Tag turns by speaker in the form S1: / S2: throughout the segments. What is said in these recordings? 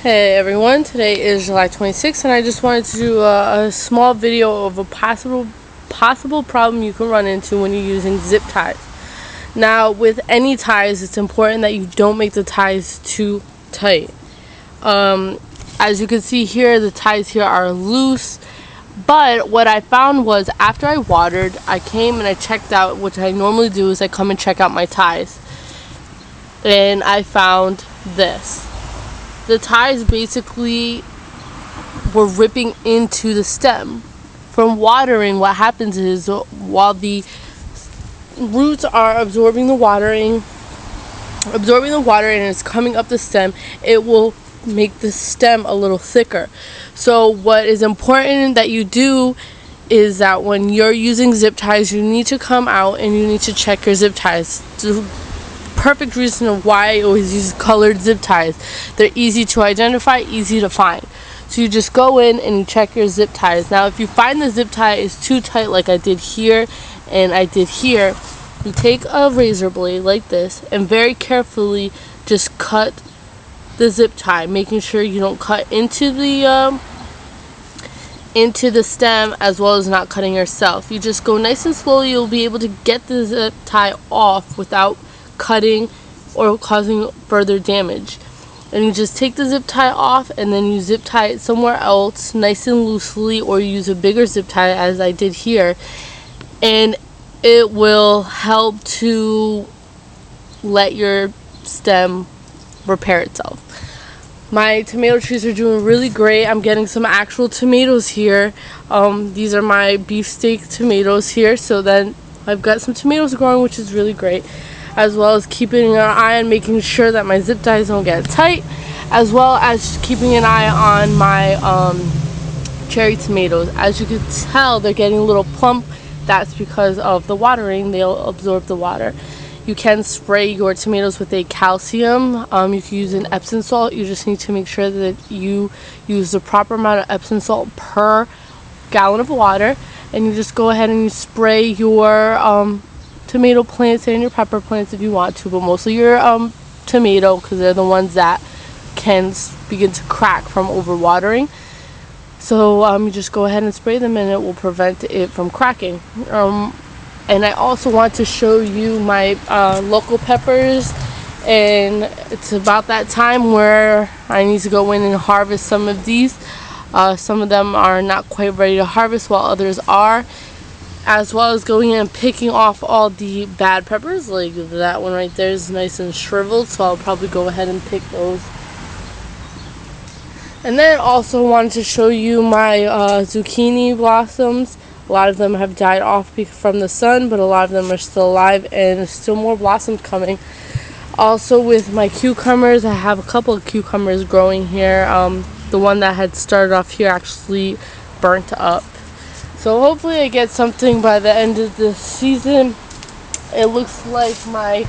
S1: Hey everyone, today is July 26th and I just wanted to do a small video of a possible problem you can run into when you're using zip ties. Now with any ties, it's important that you don't make the ties too tight. As you can see here, the ties here are loose, but what I found was after I watered, I came and I checked out. What I normally do is I come and check out my ties, and I found this. The ties basically were ripping into the stem. From watering, what happens is while the roots are absorbing the water and it's coming up the stem, it will make the stem a little thicker. So what is important that you do is that when you're using zip ties, you need to come out and you need to check your zip ties. Perfect reason of why I always use colored zip ties. They're easy to identify, easy to find. So you just go in and you check your zip ties. Now if you find the zip tie is too tight, like I did here and I did here, you take a razor blade like this and very carefully just cut the zip tie, making sure you don't cut into the stem as well as not cutting yourself. You just go nice and slowly. You'll be able to get the zip tie off without cutting or causing further damage. And you just take the zip tie off and then you zip tie it somewhere else nice and loosely, or you use a bigger zip tie as I did here, and it will help to let your stem repair itself. My tomato trees are doing really great. I'm getting some actual tomatoes here. These are my beefsteak tomatoes here, so then I've got some tomatoes growing, which is really great, as well as keeping an eye on making sure that my zip ties don't get tight, as well as keeping an eye on my cherry tomatoes. As you can tell, they're getting a little plump. That's because of the watering. They'll absorb the water. You can spray your tomatoes with a calcium. You can use an Epsom salt. You just need to make sure that you use the proper amount of Epsom salt per gallon of water, and you just go ahead and you spray your tomato plants and your pepper plants if you want to, but mostly your tomato, because they're the ones that can begin to crack from overwatering. So you just go ahead and spray them and it will prevent it from cracking. And I also want to show you my local peppers, and it's about that time where I need to go in and harvest some of these. Some of them are not quite ready to harvest while others are, as well as going in and picking off all the bad peppers. Like that one right there is nice and shriveled, so I'll probably go ahead and pick those. And then also wanted to show you my zucchini blossoms. A lot of them have died off from the sun, but a lot of them are still alive and there's still more blossoms coming. Also with my cucumbers, I have a couple of cucumbers growing here. The one that had started off here actually burnt up. So hopefully I get something by the end of the season. It looks like my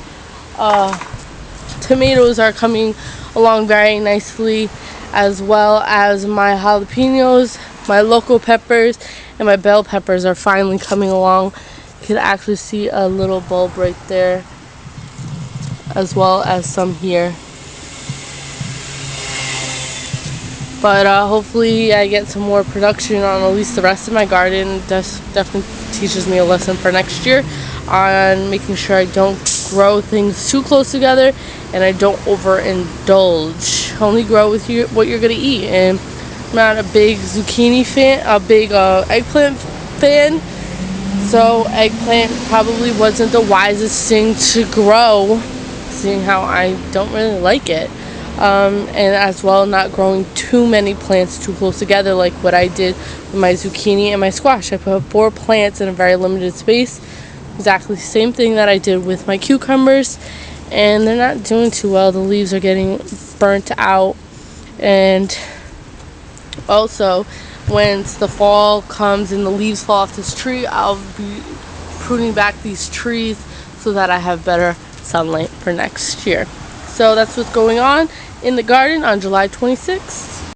S1: tomatoes are coming along very nicely, as well as my jalapenos, my local peppers, and my bell peppers are finally coming along. You can actually see a little bulb right there, as well as some here. But hopefully I get some more production on at least the rest of my garden. This definitely teaches me a lesson for next year on making sure I don't grow things too close together and I don't overindulge. Only grow with what you're going to eat. And I'm not a big zucchini fan, a big eggplant fan, so eggplant probably wasn't the wisest thing to grow, seeing how I don't really like it. And as well, not growing too many plants too close together like what I did with my zucchini and my squash. I put 4 plants in a very limited space. Exactly the same thing that I did with my cucumbers, and they're not doing too well. The leaves are getting burnt out, and also when the fall comes and the leaves fall off this tree, I'll be pruning back these trees so that I have better sunlight for next year. So that's what's going on in the garden on July 26th.